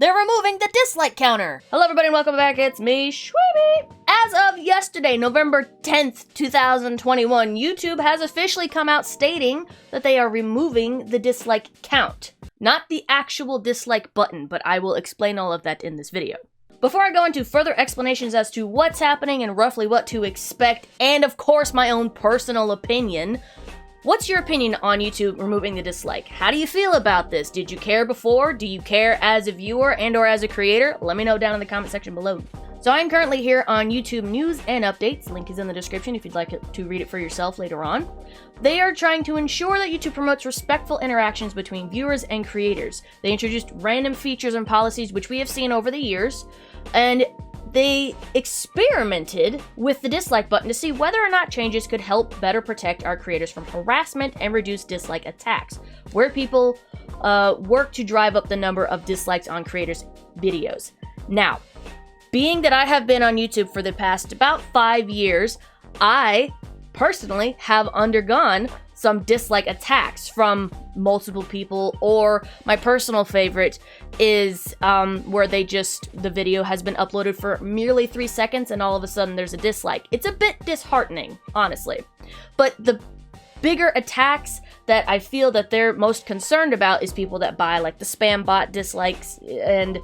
They're removing the dislike counter. Hello everybody and welcome back, it's me, Shweeby. As of yesterday, November 10th, 2021, YouTube has officially come out stating that they are removing the dislike count. Not the actual dislike button, but I will explain all of that in this video. Before I go into further explanations as to what's happening and roughly what to expect, and of course my own personal opinion, what's your opinion on YouTube removing the dislike? How do you feel about this? Did you care before? Do you care as a viewer and or as a creator? Let me know down in the comment section below. So I'm currently here on YouTube News and Updates. Link is in the description if you'd like to read it for yourself later on. They are trying to ensure that YouTube promotes respectful interactions between viewers and creators. They introduced random features and policies which we have seen over the years, and they experimented with the dislike button to see whether or not changes could help better protect our creators from harassment and reduce dislike attacks, where people work to drive up the number of dislikes on creators' videos. Now, being that I have been on YouTube for the past about 5 years, I personally have undergone some dislike attacks from multiple people, or my personal favorite is where the video has been uploaded for merely 3 seconds and all of a sudden there's a dislike. It's a bit disheartening, honestly. But the bigger attacks that I feel that they're most concerned about is people that buy like the spam bot dislikes, and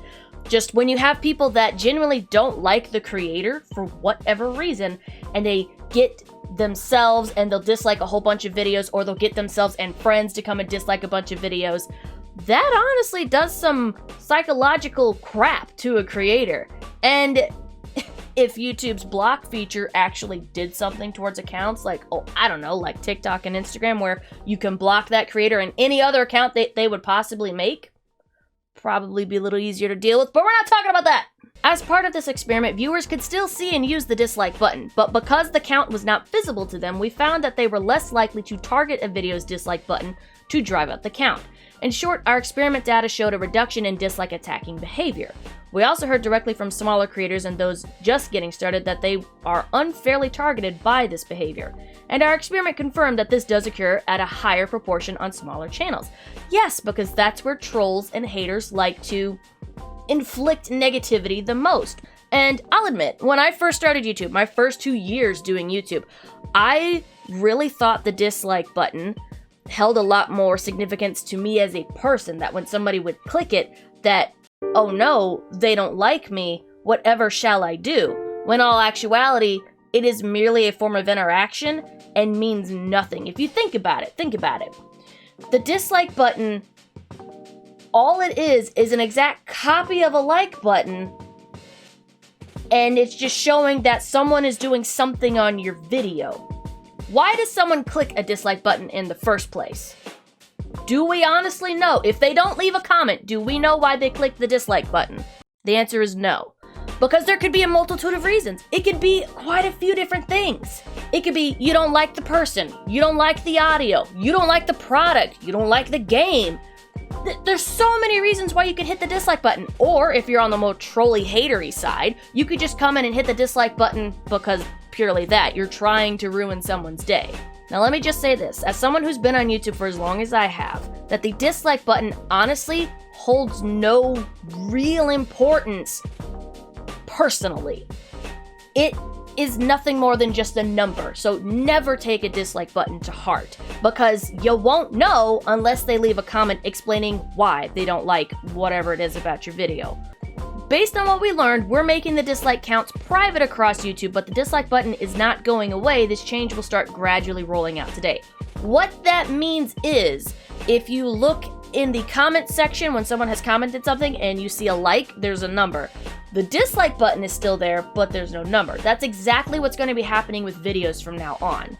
just when you have people that genuinely don't like the creator for whatever reason, and they get themselves and they'll dislike a whole bunch of videos, or they'll get themselves and friends to come and dislike a bunch of videos, that honestly does some psychological crap to a creator. And if YouTube's block feature actually did something towards accounts like, oh, I don't know, like TikTok and Instagram, where you can block that creator and any other account they would possibly make, probably be a little easier to deal with, but we're not talking about that. As part of this experiment, viewers could still see and use the dislike button, but because the count was not visible to them, we found that they were less likely to target a video's dislike button to drive up the count. In short, our experiment data showed a reduction in dislike attacking behavior. We also heard directly from smaller creators and those just getting started that they are unfairly targeted by this behavior. And our experiment confirmed that this does occur at a higher proportion on smaller channels. Yes, because that's where trolls and haters like to inflict negativity the most. And I'll admit, when I first started YouTube, my first 2 years doing YouTube, I really thought the dislike button held a lot more significance to me as a person, that when somebody would click it, that, oh no, they don't like me, whatever shall I do? When all actuality, it is merely a form of interaction and means nothing. If you think about it. The dislike button, all it is an exact copy of a like button, and it's just showing that someone is doing something on your video. Why does someone click a dislike button in the first place? Do we honestly know? If they don't leave a comment, do we know why they click the dislike button? The answer is no. Because there could be a multitude of reasons. It could be quite a few different things. It could be you don't like the person, you don't like the audio, you don't like the product, you don't like the game. There's so many reasons why you could hit the dislike button. Or if you're on the more trolly hatery side, you could just come in and hit the dislike button because purely that, you're trying to ruin someone's day. Now let me just say this, as someone who's been on YouTube for as long as I have, that the dislike button honestly holds no real importance personally. It is nothing more than just a number, so never take a dislike button to heart, because you won't know unless they leave a comment explaining why they don't like whatever it is about your video. Based on what we learned, we're making the dislike counts private across YouTube, but the dislike button is not going away. This change will start gradually rolling out today. What that means is, if you look in the comment section when someone has commented something and you see a like, there's a number. The dislike button is still there, but there's no number. That's exactly what's going to be happening with videos from now on.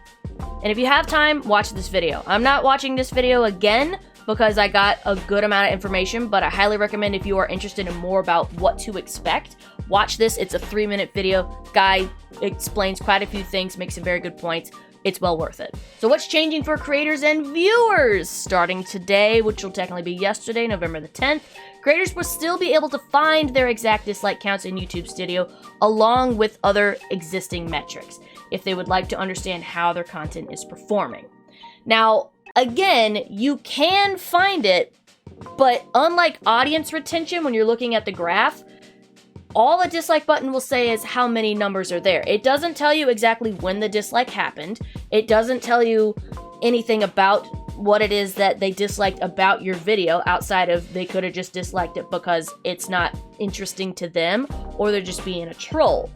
And if you have time, watch this video. I'm not watching this video again because I got a good amount of information, but I highly recommend if you are interested in more about what to expect, watch this. It's a 3-minute video. Guy explains quite a few things, makes some very good points. It's well worth it. So what's changing for creators and viewers? Starting today, which will technically be yesterday, November the 10th, creators will still be able to find their exact dislike counts in YouTube Studio, along with other existing metrics, if they would like to understand how their content is performing. Now, again, you can find it But unlike audience retention, when you're looking at the graph, all a dislike button will say is how many numbers are there. It doesn't tell you exactly when the dislike happened. It doesn't tell you anything about what it is that they disliked about your video outside of they could have just disliked it because it's not interesting to them or they're just being a troll.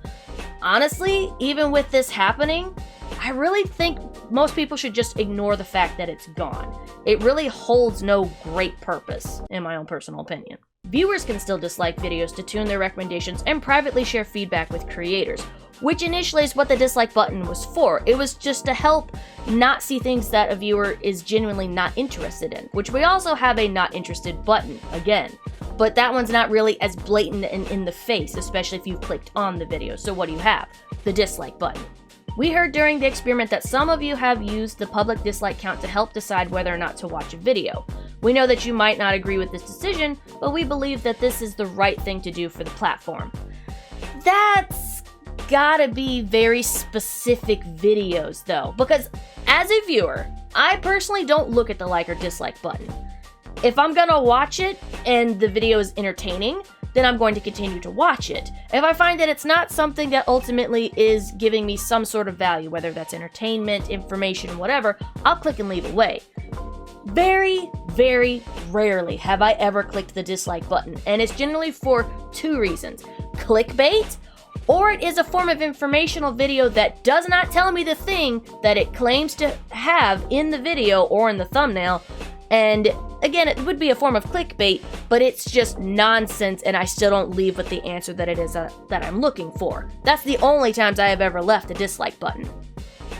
Honestly, even with this happening, I really think most people should just ignore the fact that it's gone. It really holds no great purpose, in my own personal opinion. Viewers can still dislike videos to tune their recommendations and privately share feedback with creators, which initially is what the dislike button was for. It was just to help not see things that a viewer is genuinely not interested in, which we also have a not interested button, again. But that one's not really as blatant and in the face, especially if you've clicked on the video. So what do you have? The dislike button. We heard during the experiment that some of you have used the public dislike count to help decide whether or not to watch a video. We know that you might not agree with this decision, but we believe that this is the right thing to do for the platform. That's gotta be very specific videos though, because as a viewer, I personally don't look at the like or dislike button. If I'm gonna watch it and the video is entertaining, then I'm going to continue to watch it. If I find that it's not something that ultimately is giving me some sort of value, whether that's entertainment, information, whatever, I'll click and leave away. Very, very rarely have I ever clicked the dislike button, and it's generally for two reasons. Clickbait, or it is a form of informational video that does not tell me the thing that it claims to have in the video or in the thumbnail. And again, it would be a form of clickbait, but it's just nonsense and I still don't leave with the answer that it is that I'm looking for. That's the only times I have ever left a dislike button.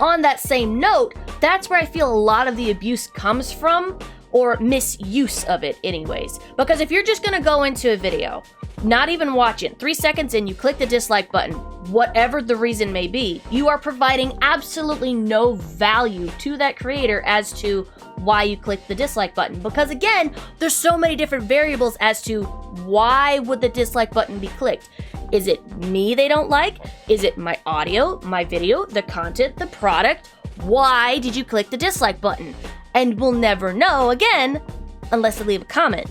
On that same note, that's where I feel a lot of the abuse comes from, or misuse of it anyways. Because if you're just gonna go into a video, not even watch it, 3 seconds in, you click the dislike button, whatever the reason may be, you are providing absolutely no value to that creator as to why you clicked the dislike button. Because again, there's so many different variables as to why would the dislike button be clicked. Is it me they don't like? Is it my audio, my video, the content, the product? Why did you click the dislike button? And we'll never know, again, unless they leave a comment.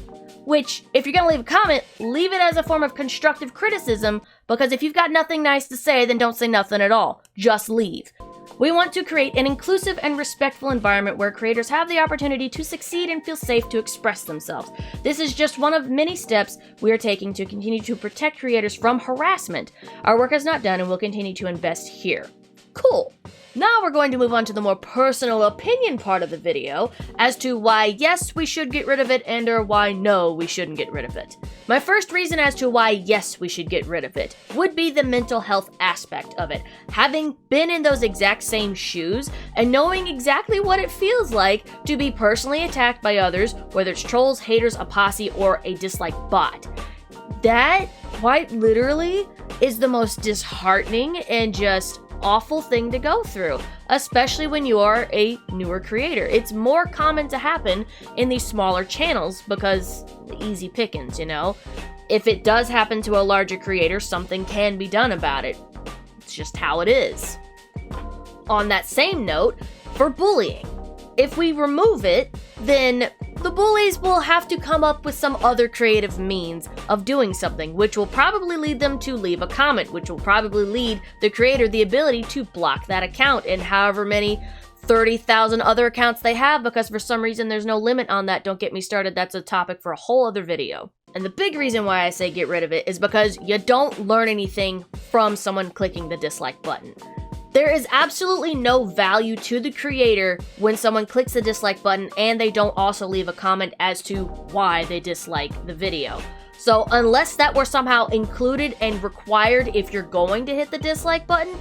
Which, if you're gonna leave a comment, leave it as a form of constructive criticism, because if you've got nothing nice to say, then don't say nothing at all. Just leave. We want to create an inclusive and respectful environment where creators have the opportunity to succeed and feel safe to express themselves. This is just one of many steps we are taking to continue to protect creators from harassment. Our work is not done and we'll continue to invest here. Cool. Now we're going to move on to the more personal opinion part of the video as to why yes, we should get rid of it and or why no, we shouldn't get rid of it. My first reason as to why yes, we should get rid of it would be the mental health aspect of it. Having been in those exact same shoes and knowing exactly what it feels like to be personally attacked by others, whether it's trolls, haters, a posse, or a dislike bot. That quite literally is the most disheartening and just awful thing to go through, especially when you are a newer creator. It's more common to happen in these smaller channels because easy pickings, you know? If it does happen to a larger creator, something can be done about it. It's just how it is. On that same note, for bullying, if we remove it, then the bullies will have to come up with some other creative means of doing something, which will probably lead them to leave a comment, which will probably lead the creator the ability to block that account and however many 30,000 other accounts they have, because for some reason there's no limit on that. Don't get me started. That's a topic for a whole other video. And the big reason why I say get rid of it is because you don't learn anything from someone clicking the dislike button. There is absolutely no value to the creator when someone clicks the dislike button and they don't also leave a comment as to why they dislike the video. So unless that were somehow included and required if you're going to hit the dislike button,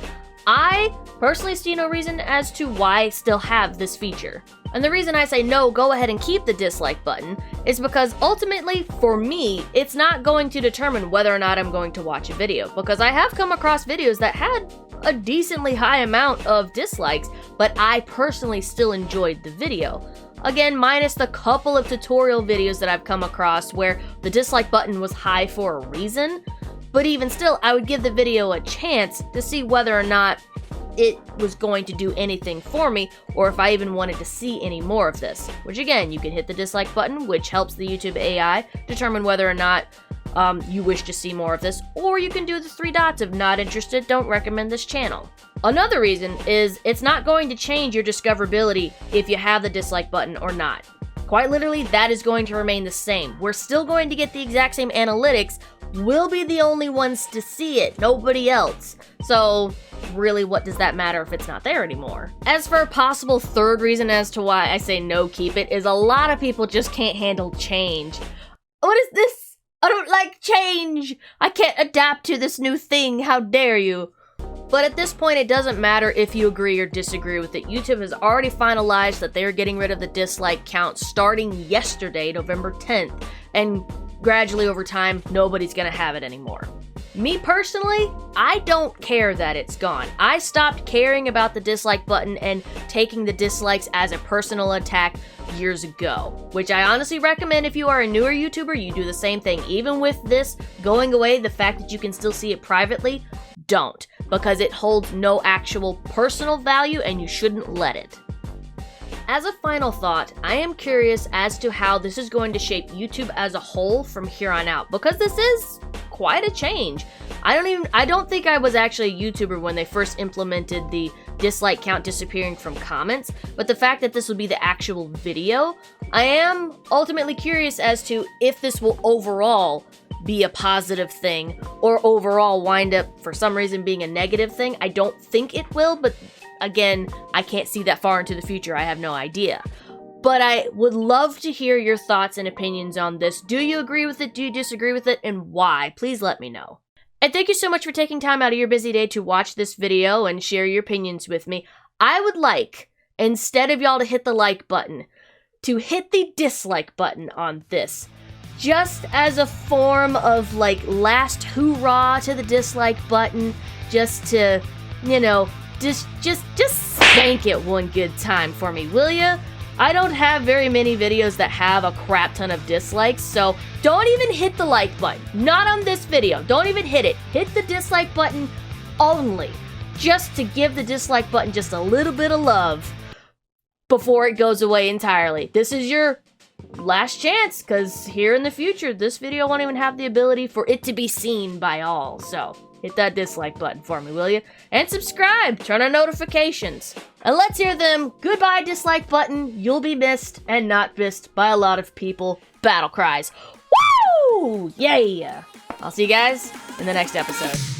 I personally see no reason as to why still have this feature. And the reason I say no, go ahead and keep the dislike button is because ultimately, for me, it's not going to determine whether or not I'm going to watch a video. Because I have come across videos that had a decently high amount of dislikes, but I personally still enjoyed the video. Again, minus the couple of tutorial videos that I've come across where the dislike button was high for a reason. But even still, I would give the video a chance to see whether or not it was going to do anything for me, or if I even wanted to see any more of this. Which again, you can hit the dislike button, which helps the YouTube AI determine whether or not you wish to see more of this, or you can do the 3 dots of not interested, don't recommend this channel. Another reason is it's not going to change your discoverability if you have the dislike button or not. Quite literally, that is going to remain the same. We're still going to get the exact same analytics. We'll be the only ones to see it, nobody else. So really, what does that matter if it's not there anymore? As for a possible third reason as to why I say no, keep it, is a lot of people just can't handle change. What is this? I don't like change! I can't adapt to this new thing, how dare you! But at this point, it doesn't matter if you agree or disagree with it. YouTube has already finalized that they are getting rid of the dislike count starting yesterday, November 10th, and gradually over time, nobody's gonna have it anymore. Me personally, I don't care that it's gone. I stopped caring about the dislike button and taking the dislikes as a personal attack years ago, which I honestly recommend if you are a newer YouTuber, you do the same thing. Even with this going away, the fact that you can still see it privately, don't, because it holds no actual personal value and you shouldn't let it. As a final thought, I am curious as to how this is going to shape YouTube as a whole from here on out, because this is quite a change. I don't think I was actually a YouTuber when they first implemented the dislike count disappearing from comments, but the fact that this will be the actual video, I am ultimately curious as to if this will overall be a positive thing or overall wind up for some reason being a negative thing. I don't think it will, but again, I can't see that far into the future. I have no idea. But I would love to hear your thoughts and opinions on this. Do you agree with it? Do you disagree with it? And why? Please let me know. And thank you so much for taking time out of your busy day to watch this video and share your opinions with me. I would like, instead of y'all to hit the like button, to hit the dislike button on this. Just as a form of, like, last hoorah to the dislike button. Just to, you know, just spank it one good time for me, will ya? I don't have very many videos that have a crap ton of dislikes, so don't even hit the like button. Not on this video. Don't even hit it. Hit the dislike button only. Just to give the dislike button just a little bit of love before it goes away entirely. This is your last chance, because here in the future, this video won't even have the ability for it to be seen by all, so hit that dislike button for me, will you? And subscribe! Turn on notifications. And let's hear them goodbye dislike button, you'll be missed and not missed by a lot of people battle cries. Woo! Yay! I'll see you guys in the next episode.